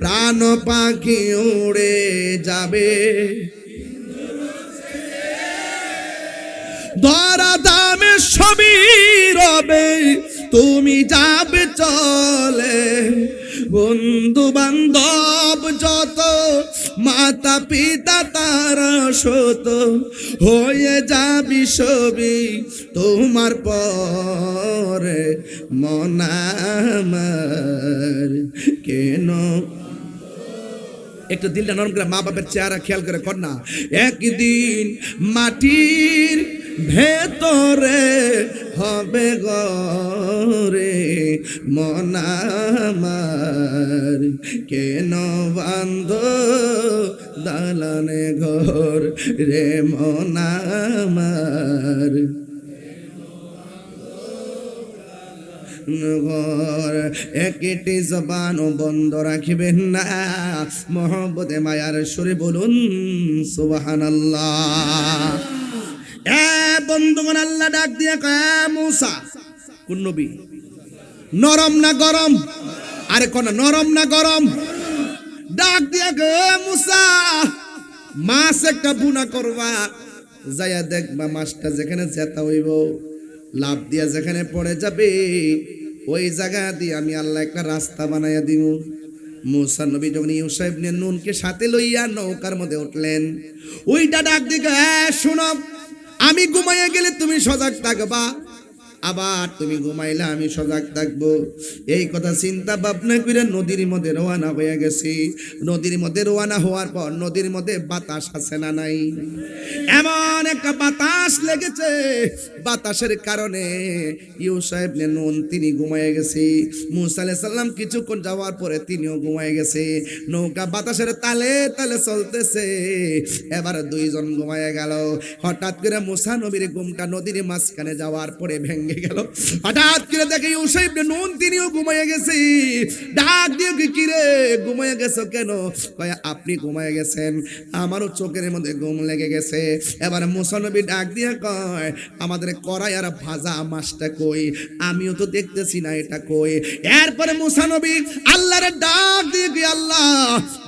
প্রাণ পাখি উড়ে যাবে, ধরা দামে সবই রবে তুমি যাবে চলে। বন্ধু বান্ধব যত, মাতা পিতা তারা শত, হয়ে যাবি সবই তোমার পরে, মন আমার কেন। একটু দিলটা নরম করে মা বাপের চেহারা খেয়াল করে কর না। একদিন মাটির ভেতরে হবে গরে, মন আমার কেন বান্ধ দালানে ঘর রে, মন আমার একটি জবান বন্ধ রাখিবেন না, মহব্বতে মায়ার সুরে বলুন সুবহানাল্লাহ। বন্ধুগণ, আল্লাহ ডাক দিয়ে কয় মুসা, কোন নবী? নরম না গরম? আরে কোন নরম না গরম? ডাক দিয়ে কয় মুসা, মাছ একটা বুনা করবা, যাইয়া দেখবা মাছটা যেখানে জেতা হইব, লাভ দিয়া যেখানে পড়ে যাবে, ওই জায়গা দিয়ে আমি আল্লাহ একটা রাস্তা বানাইয়া দিব। মুসা নবী যখন ইউসা ইবনে নুনকে সাথে লইয়া নৌকার মধ্যে উঠলেন, ওইটা ডাক দিকে, শোনো, আমি ঘুমাইয়া গেলে তুমি সজাগ থাকবা, আবার তুমি ঘুমাইলে আমি সজাগ থাকবো। এই কথা চিন্তা ভাবনা করে নদীর মধ্যে রওনা হয়ে গেছি। নদীর মধ্যে রওনা হওয়ার পর নদীর মধ্যে বাতাস আছে না নাই? এমন একটা বাতাস লেগেছে, বাতাসের কারণে ইউসা ইবনে নুন তিনি ঘুমায়ে গেছে। মুসা আলাইহিস সালাম কিছুক্ষণ যাওয়ার পরে তিনিও ঘুমায়ে গেছে। নৌকা বাতাসের তালে তালে চলতেছে, এবার দুইজন ঘুমায়ে গেল। হঠাৎ করে মুসা নবীর ঘুমটা নদীর মাঝখানে যাওয়ার পরে ভেঙে গেল। হঠাৎ করে দেখে ইউসা ইবনে নুন তিনিও ঘুমায়ে গেছে। ডাক দিয়ে কি রে ঘুমায়ে গেছো কেন? কয় আপনি ঘুমায়ে গেছেন, আমারও চোখের মধ্যে ঘুম লেগে গেছে। এবার মুসা নবী ডাক দিয়ে কয় আমাদের কড়াই আর ভাজা মাছটা কই? আমিও তো দেখতেছি না এটা কই। এরপরে মুসা নবী আল্লাহরে ডাক দিয়ে কি আল্লাহ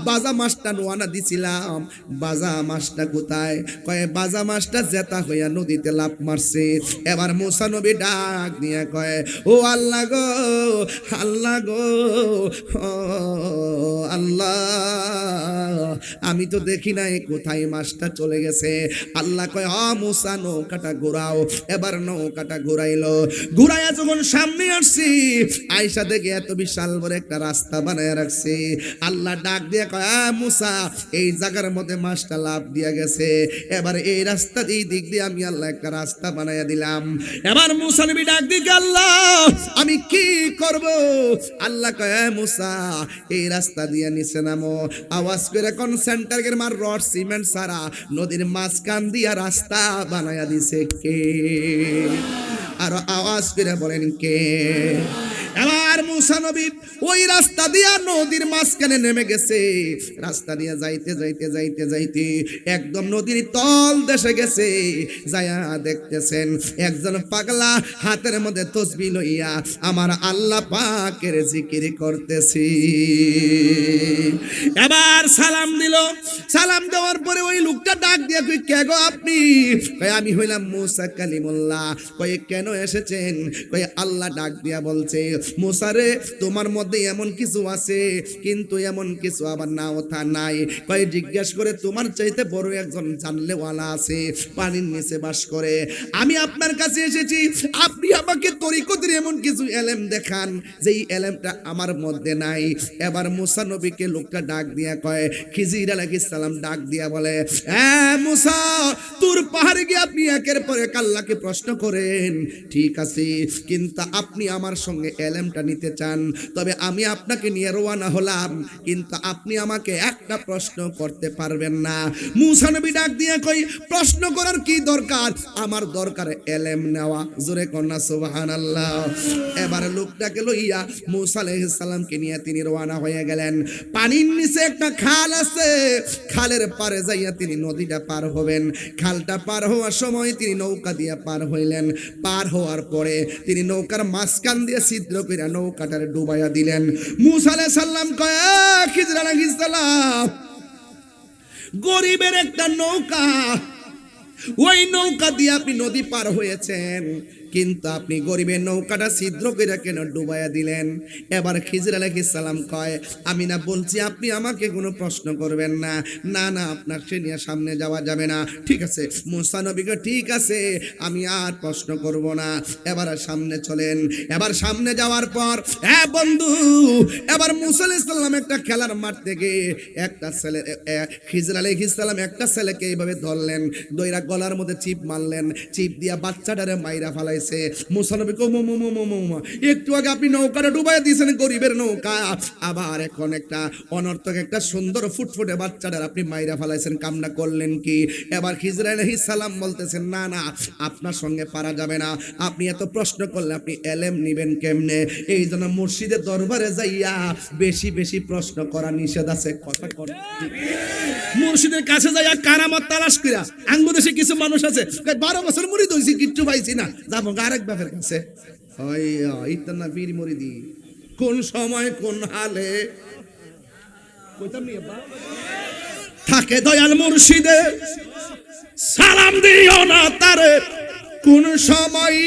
ভাজা মাছটা নোয়ানা দিছিলাম, ভাজা মাছটা কোথায়? কয় ভাজা মাছটা জেতা হইয়া নদীতে লাফ মারছে। এবার মুসা নবী ডাক দিয়ে কয় ও আল্লাহ গো, আল্লাহ গো, আল্লাহ আমি তো দেখি নাই কোথায় মাছটা চলে গেছে। আল্লাহ কয় মুসা নৌকাটা ঘোরাও। এবার নৌকাটা ঘোরাইলো। ঘুরাইয়া যখন সামনে আসছি, আয়সা দেখে এত বিশাল বড় একটা রাস্তা বানায় রাখছে। আল্লাহ ডাক দিয়ে কয় মুসা এই জায়গার মধ্যে মাছটা লাফ দিয়া গেছে, এবার এই রাস্তা এই দিক দিয়ে আমি আল্লাহ একটা রাস্তা বানাইয়া দিলাম। এবার মুসা নবী ডাক দিয়ে আল্লাহ আমি কি করব? আল্লাহ কয় মুসা এই রাস্তা দিয়ে নিচে নামো। আওয়াজ করে কোন সেন্টারের মার রড সিমেন্ট সারা নদীর মাঝখান দিয়া রাস্তা বানাইয়া দিছে কে? আর আওয়াজ করে বলেন কে? এবার মুসা নবী ওই রাস্তা দিয়া নদীর মাঝখানে নেমে গেছে। রাস্তা দিয়ে যাইতে যাইতে যাইতে যাইতে একদম নদীর তল দেশে গেছে। যায়া দেখতেছেন একজন পাগলা হাতের মধ্যে তসবিহ লইয়া আমার আল্লাহ পাকের জিকির করতেছি। এবার সালাম দিল। সালাম দেওয়ার পরে ওই লোকটা ডাক দিয়া কই কে গো আপনি? কই আমি হইলাম মুসা কালিমুল্লাহ। কই কেন এসেছেন? কই আল্লাহ ডাক দিয়া বলছে মুসা রে তোমার মধ্যে এমন কিছু আছে, কিন্তু এমন কিছু আবার নাও তা নাই। কই জিজ্ঞাসা করে তোমার চাইতে বড় একজন জানলেওয়ালা আছে, পানির নিচে বাস করে। আমি আপনার কাছে এসেছি, আপনি আমাকে তরিকতের এমন কিছু এলেম দেখান যেই এলেমটা আমার মধ্যে নাই। এবার মুসা নবীকে লোকটা ডাক দিয়া কয় খিজির আলাইহিস সালাম ডাক দিয়া বলে মুসা তোর পাহাড়ে গিয়ে আপনি একের পর এক আল্লাহকে প্রশ্ন করেন, ঠিক আছে, কিন্তু আপনি আমার সঙ্গে এলেমটা নিতে চান, তবে আমি আপনাকে নিয়ে রওনা হলাম, কিন্তু আপনি আমাকে একটা প্রশ্ন করতে পারবেন না। মুসা নবী ডাক দিয়ে কই প্রশ্ন করার কি দরকার? আমার দরকার এলেম নেওয়া। জোরে কন্যা সুবহানাল্লাহ। এবার লোকটাকে লইয়া মুসা আলাইহিস সালামকে নিয়ে তিনি রওনা হয়ে গেলেন। পানির নিচে একটা খাল আছে, খালের পারে যাইয়া তিনি নদীটা পার হবেন। খালটা পার হওয়ার সময় তিনি নৌকা দিয়ে পার হইলেন। পার হওয়ার পরে তিনি নৌকার মাঝখান দিয়ে ছিদ্র করে নৌকাটারে ডুবাইয়া দিলেন। মুসা আলাইহিস সালাম কয় খিজির আলাইহিস সালাম গরিবের একটা নৌকা, ওই নৌকা দিয়ে আপনি নদী পার হয়েছেন, কিন্তু আপনি গরিবের নৌকাটা ছিদ্র করে কেন ডুবাইয়া দিলেন? এবার খিজির আলাইহিস সালাম কয়, আমি না বলছি আপনি আমাকে কোনো প্রশ্ন করবেন না, না না আপনার সে নিয়ে সামনে যাওয়া যাবে না। ঠিক আছে মুসা নবীকে, ঠিক আছে আমি আর প্রশ্ন করব না, এবার সামনে চলেন। এবার সামনে যাওয়ার পর হ্যাঁ বন্ধু, এবার মুসা আলাইহিস সালাম একটা খেলার মাঠ থেকে একটা ছেলে, খিজির আলাইহিস সালাম একটা ছেলেকে এইভাবে ধরলেন, দইরা গলার মধ্যে চিপ মারলেন, চিপ দিয়া বাচ্চাটারে মাইরা ফালাইছে। মুসা নবী কো একটু আগে আপনি নৌকাটা ডুবাইয়া দিয়েছেন, গরিবের নৌকা, আবার এখন একটা অনর্থক একটা সুন্দর ফুটফুটে বাচ্চাটার আপনি মাইরা ফালাইছেন, কামনা করলেন কি? এবার খিজির আলাইহিস সালাম বলতেছেন, না না আপনার সঙ্গে পারা যাবে না, আপনি এত প্রশ্ন করলে আপনি এলেম নিবেন কেমনে? এই জন্য মুর্শিদের দরবারে যাইয়া বেশি বেশি প্রশ্ন করা নিষেধ আছে। কথা কর, মুর্শিদের কাছে যাইয়া কারামত তালাশ কইরা, আঙ্গুদেশে কিছু মানুষ আছে 12 বছর মুরিদ হইছি কিচ্ছু পাইছি না, যাবো আরেক বাপের কাছে। হয় ইতনা পীর মুরিদি কোন সময় কোন হালে কইতাম নি আব্বা থাকে দয়াল মুর্শিদে, সালাম দিও না তারে কোন সময়,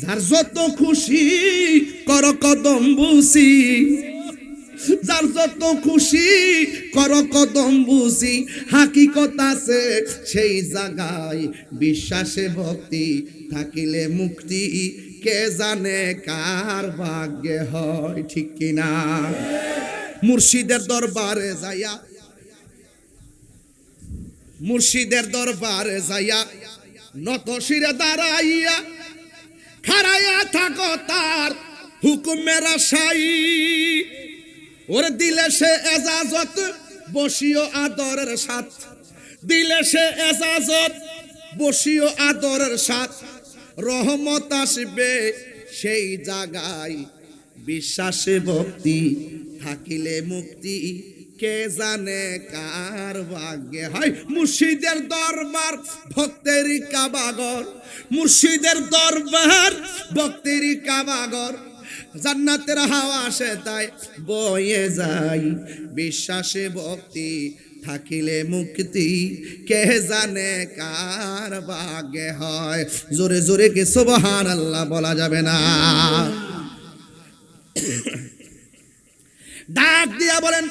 যার যত খুশি কর কদম বুসি, যার যত খুশি কর কদম বুঝি, হাকিকত আছে সেই জায়গায়, বিশ্বাসে ভক্তি থাকিলে মুক্তি, কে জানে কার ভাগ্যে হয়। ঠিক কিনা? মুর্শিদের দরবারে যাইয়া, মুর্শিদের দরবারে যাইয়া নত শিরে দাঁড়াইয়া খাড়াইয়া থাকো তার হুকুমের আশাই, ওরে দিলে সে এজাজত বসিও আদরের সাথ, দিলে সে এজাজত বসিও আদরের সাথ, রহমত আসবে সেই জায়গায়, বিশ্বাসে ভক্তি থাকিলে মুক্তি, কে জানে কার ভাগ্যে হয়। মুর্শিদের দরবার ভক্তেরই কাবাগর, মুর্শিদের দরবার ভক্তেরই কাবাগর, জান্নাতের হাওয়া আসে তাই বয়ে যাই, বিশ্বাসে ভক্তি থাকিলে মুক্তি, কে জানে কার ভাগ্যে হয়। জোরে জোরে কে সুবহানাল্লাহ বলা যাবে না? ডাক দিয়া বলেন,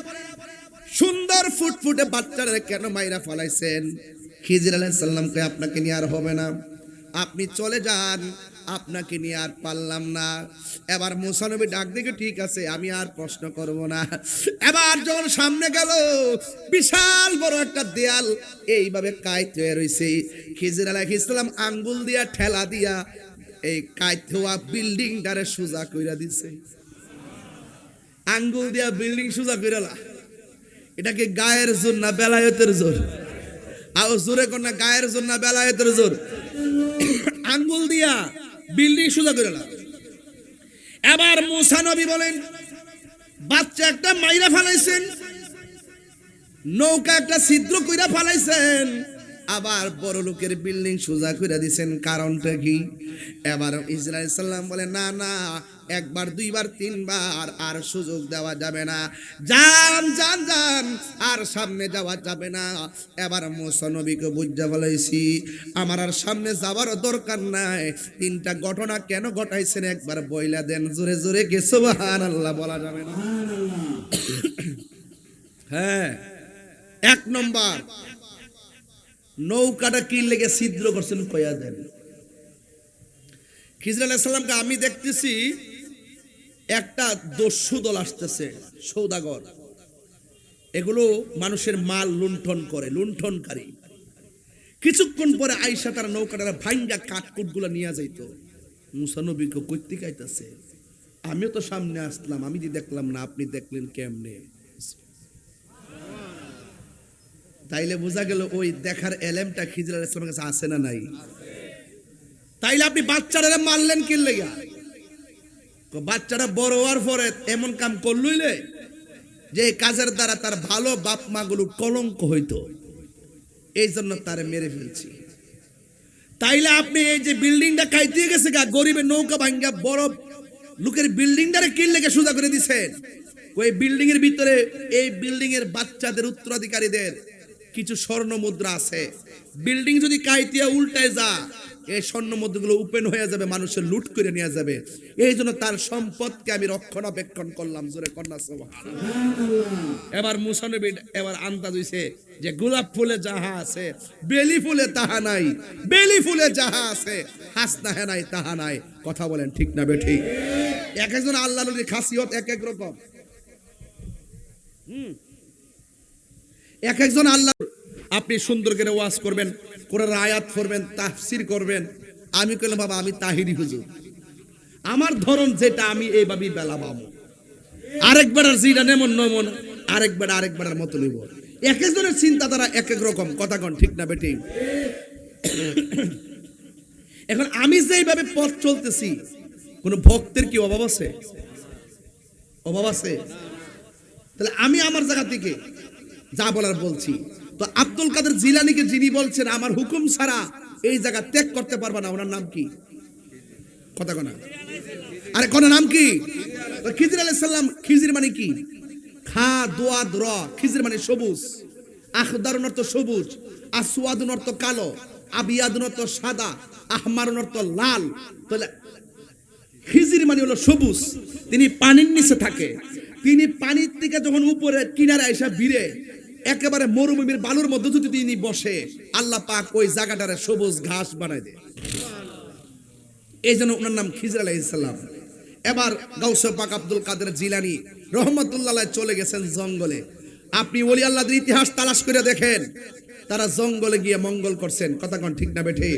সুন্দর ফুটফুটে বাচ্চারা কেন মাইরা ফলাইছেন? খিজির আলাইহিস সালাম কে আপনাকে নিয়ে আর হবে না, আপনি চলে যান, আপনাকে নিয়ে আর পারলাম না। এবার মুসা নবী ডাক দিকে, ঠিক আছে আমি আর প্রশ্ন করব না। এবার যখন সামনে গেল, বিশাল বড় একটা দেয়াল এইভাবে কাইত হয়ে রয়েছে, খিজির আলাইহিস সালাম আঙ্গুল দিয়া ঠেলা দিয়া এই কাইত হওয়া বিল্ডিংটারে সোজা কইরা দিছে। আঙ্গুল দিয়া বিল্ডিং সোজা কইরালা, এটাকে গায়ের জোর না বেলায়েতের জোর? আও জোরে কোন না, গায়ের জোর না বেলায়েতের জোর? আঙ্গুল দিয়া বিল্ডিং সোজা করে না। এবার মুসা নবী বলেন, বাচ্চা একটা মাইরা ফালাইছেন, নৌকা একটা ছিদ্র কইরা ফালাইছেন, আবার বড় লোকের বিল্ডিং সোজা কইরা দিছেন, কারণটা কি? এবার ইসরাইল সাল্লাম বলে, না না একবার দুইবার তিনবার আর সুযোগ দেওয়া যাবে না, যান যান যান, আর সামনে যাওয়া যাবে না। এবার মুসা নবীকে বুঝা বলেছি, আমার আর সামনে যাওয়ার দরকার নাই, তিনটা ঘটনা কেন ঘটাইছেন একবার বইলা দেন। জোরে জোরে কে সুবহানাল্লাহ বলা যাবে না? হ্যাঁ, এক নম্বর, নৌকাটা কি লেগে ছিদ্র করছেন কইয়া দেন। খিজির আলাইহিস সালামকে আমি দেখতেছি একটা দস্যু দল আসতেছে, সৌদাগর, এগুলো মানুষের মাল লুণ্ঠন করে, লুণ্ঠনকারী। কিছুক্ষণ পরে আয়েশা তার নৌকাটা ভাঙ্গা কাঠকুটগুলো নিয়ে যাইত। মুসা নবীকে কইতে কাইতাছে, আমিও তো সামনে আসলাম, আমি যে দেখলাম না, আপনি দেখলেন কেমনে? তাইলে বোঝা গেল ওই দেখার এলেমটা খিজির আলাইহিস সালামের কাছে আছে না নাই? তাইলে আপনি বাচ্চারা মারলেন কি লেগা? বাচ্চারা বড় হওয়ার পরে এমন কাম করলইলে যে কাজের দ্বারা তার ভালো বাপ মা গুলো কলঙ্ক হইতো, এই জন্য তারে মেরে ফেলছি। তাইলে আপনি এই যে বিল্ডিংটা কাইতে গেছে গা, গরিবের নৌকা ভাঙ্গা বড় লোকের বিল্ডিংটারে কি লেগে সোজা করে দিছেন? ওই বিল্ডিং এর ভিতরে এই বিল্ডিং এর বাচ্চাদের উত্তরাধিকারীদের কিছু স্বর্ণ মুদ্রা আছে। বিল্ডিং যদি কাইতিয়া উল্টায় যা, এই স্বর্ণ মুদ্রাগুলো ওপেন হয়ে যাবে, মানুষের লুট করে নিয়ে যাবে। এই জন্য তার সম্পদকে আমি রক্ষণাবেক্ষণ করলাম। জোরে কন্যা সুবহানাল্লাহ। এবার মুসা নবী এবার আন্দাজ হইছে যে গোলাপ ফুলে যাহা আছে বেলি ফুলে তাহা নাই, বেলি ফুলে যাহা আছে হাসনা নাই তাহা নাই। কথা বলেন ঠিক না বেঠিক? এক একজন আল্লাহর নবীর খাসিয়ত এক এক রকম। এক একজন আল্লাহ, আপনি সুন্দর করে ওয়াজ করবেন, কোরআনের আয়াত পড়বেন, তাফসীর করবেন। আমি কইলাম বাবা আমি তাহিরি হুজুর, আমার ধরন যেটা আমি এইভাবেই বেলা পাবো। আরেকবার যেটা নেমন নমন, আরেকবার মতো নিব। এক একজনের চিন্তাধারা এক এক রকম। কথা কন ঠিক না বেটি? এখন আমি যেইভাবে পথ চলতেছি, কোন ভক্তের কি অভাব আছে? অভাব আছে? তাহলে আমি আমার জায়গা থেকে যা বলার বলছি। তো আব্দুল কাদের জিলানীকে যিনি বলছেন আমার হুকুম ছাড়া এই জায়গা ত্যাগ করতে পারবা না, ওনার নাম কি? কথা কনা, আরে কোন নাম কি? খিজির আলাইহিস সালাম। খিজির মানে কি? খা দোয়াদ র। খিজির মানে সবুজ। আখদারুন অর্থ সবুজ, আসওয়াদুন অর্থ কালো, আবিয়াদুন অর্থ সাদা, আহমারুন অর্থ লাল। তাহলে খিজির মানে হলো সবুজ। তিনি পানির নিচে থাকে। তিনি পানির থেকে যখন উপরে কিনারে এসে ভিড়ে একেবারে মরুভূমির বালুর মধ্যে যদি তিনি বসে, আল্লাহ পাক ওই জায়গাটারে সবুজ ঘাস বানায় দেয়। এই জন্য ওনার নাম খিজির আলাইহিস সালাম। এবার গাউসে পাক আব্দুল কাদের জিলানী রহমাতুল্লাহ আলাইহি চলে গেছেন জঙ্গলে। আপনি ওলি আল্লাহদের ইতিহাস তালাশ করে দেখেন, তারা জঙ্গলে গিয়ে মঙ্গল করছেন। কথা কোন ঠিক না বেঠে?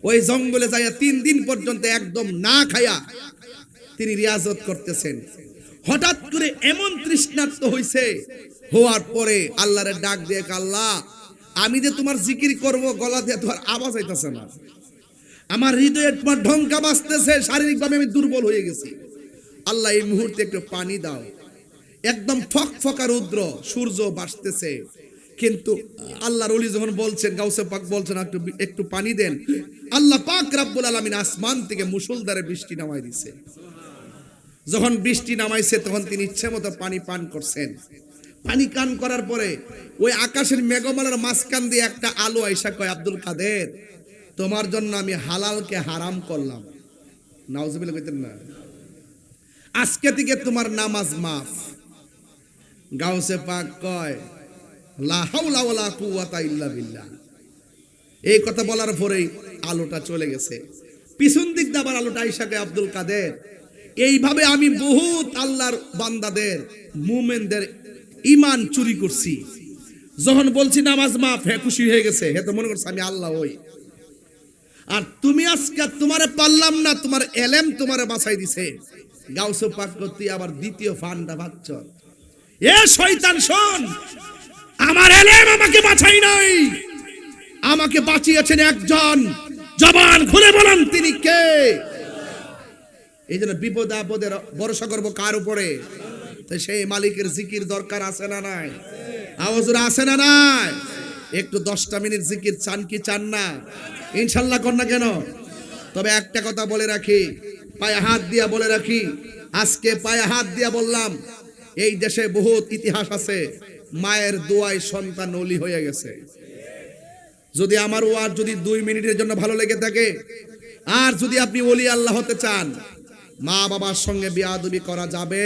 ওই জঙ্গলে যাইয়া 3 দিন পর্যন্ত একদম না খায়া তিনি রিয়াজত করতেছেন। হঠাৎ করে এমন তৃষ্ণার্ত হইছে, হওয়ার পরে আল্লাহরে ডাক দিয়ে, আল্লাহ আমি যে তোমার জিকির করব, গলা দিয়ে তোমার আওয়াজ আইতাছে না, আমার হৃদয়ে তোমার ঢঙ্কা বাজতেছে, শারীরিকভাবে আমি দুর্বল হয়ে গেছি। আল্লাহ এই মুহূর্তে একটু পানি দাও। একদম ফকফকা রৌদ্র, সূর্য বাসতেছে, কিন্তু আল্লাহর ওলি যখন বলছেন, গাউসে পাক বলছেন একটু পানি দেন, আল্লাহ পাক রব্বুল আলামিন আসমান থেকে মুষলধারে বৃষ্টি নামাই দিয়েছে। যখন বৃষ্টি নামাইছে তখন তিনি ইচ্ছে মতো পানি পান করছেন। পানি পান করার পরে ওই আকাশের মেঘমালার মাঝখান দিয়ে একটা আলো আইসা কয়, আব্দুল কাদের তোমার জন্য আমি হালালকে হারাম করলাম। নাউজুবিল্লাহ কইতেন না? আজকে থেকে তোমার নামাজ মাফ। গাউসে পাক কয়, লা হাওলা ওয়ালা কুওয়াতা ইল্লা বিল্লাহ। এই কথা বলার পরেই আলোটা চলে গেছে। পিছন দিক দিয়ে আবার আলোটা আইসা কয়, আব্দুল কাদের এইভাবে আমি বহুত আল্লাহর বান্দাদের, মুমিনদের ঈমান চুরি করছি। যখন বলছি নামাজ মাফ, হে খুশি হয়ে গেছে, হে তো মনে করছে আমি আল্লাহ ওই। আর তুমি আজকে তোমারে পারলাম না, তোমার এলেম তোমারে বাঁচাই দিছে। গাউসে পাক করতে আবার দ্বিতীয় ফান্ডা বাচ্চ, এ শয়তান শোন, আমার এলেম আমাকে বাঁচাই নাই, আমাকে বাঁচিয়েছেন একজন। জবান খুলে বলেন তিনি কে? এই জন্য বিপদ আপদের ভরসা করবো কার উপরে? সেই মালিকের জিকির দরকার আছে না নাই? আওয়াজ আছে না নাই? একটু 10টা মিনিট জিকির চান কি চান না? ইনশাল্লাহ কর না কেন? তবে একটা কথা বলে রাখি, পায়ে হাত দিয়া বলে রাখি, আজকে পায়ে হাত দিয়া বললাম, এই দেশে বহুত ইতিহাস আছে মায়ের দোয়ায় সন্তান ওলি হয়ে গেছে। যদি আমার ওয়াজ যদি 2 মিনিটের জন্য ভালো লেগে থাকে, আর যদি আপনি ওলি আল্লাহ হতে চান, মা বাবার সঙ্গে বিয়াদবি করা যাবে?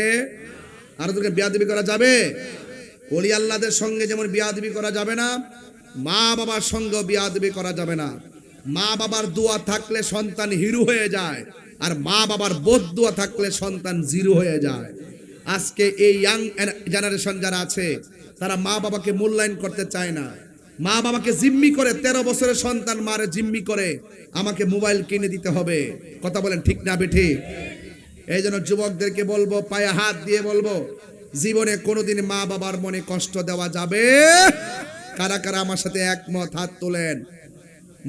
আর তোকে বিয়াদবি করা যাবে? ওলি আল্লাহদের সঙ্গে যেমন বিয়াদবি করা যাবে না, মা বাবার সঙ্গে বিয়াদবি করা যাবে না। মা বাবার দোয়া থাকলে সন্তান হিরো হয়ে যায়, আর মা বাবার বদদুয়া থাকলে সন্তান জিরো হয়ে যায়। আজকে এই ইয়াং জেনারেশন যারা আছে, তারা মা বাবাকে মূল্যায়ন করতে চায় না। মা বাবাকে জিম্মি করে, 13 বছরের সন্তান মারে জিম্মি করে, আমাকে মোবাইল কিনে দিতে হবে। কথা বলেন ঠিক না বেঠি? এই জন্য যুবকদেরকে বলবো, পায়ে হাত দিয়ে বলবো, জীবনে কোনোদিন মা বাবার মনে কষ্ট দেওয়া যাবে? কারা কারা আমার সাথে একমত? হাত তোলেন।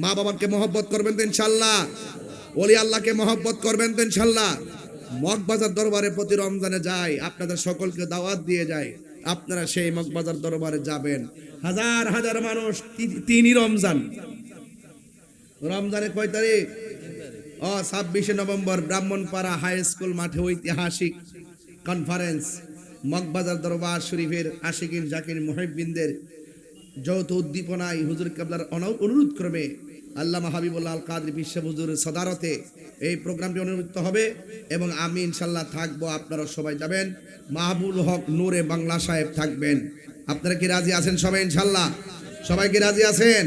মা বাবাকে মহব্বত করবেন তো ইনশাল্লাহ? ওলি আল্লাহকে মহব্বত করবেন তো ইনশাল্লাহ? মগবাজার দরবারে প্রতি রমজানে যাই, আপনাদের সকলকে দাওয়াত দিয়ে যাই, আপনারা সেই মগবাজার দরবারে যাবেন। হাজার হাজার মানুষ, 3ই রমজান। রমজানে কয় তারিখ? 26শে নভেম্বর ব্রাহ্মণপাড়া হাই স্কুল মাঠে ঐতিহাসিক কনফারেন্স। মগবাজার দরবার শরীফের আশিকিন জাকির মুহিব্বিনদের যৌথ উদ্দীপনায় হুজুর কিবলার অনুরোধ ক্রমে আল্লামা হাবিবুল্লাহ আল কাদরি বিশ্ব হুজুরের সদারতে এই প্রোগ্রামটি অনুষ্ঠিত হবে এবং আমি ইনশাল্লাহ থাকবো, আপনারা সবাই যাবেন। মাহবুল হক নূরে বাংলা সাহেব থাকবেন। আপনারা কি রাজি আছেন সবাই? ইনশাল্লাহ সবাই কি রাজি আছেন?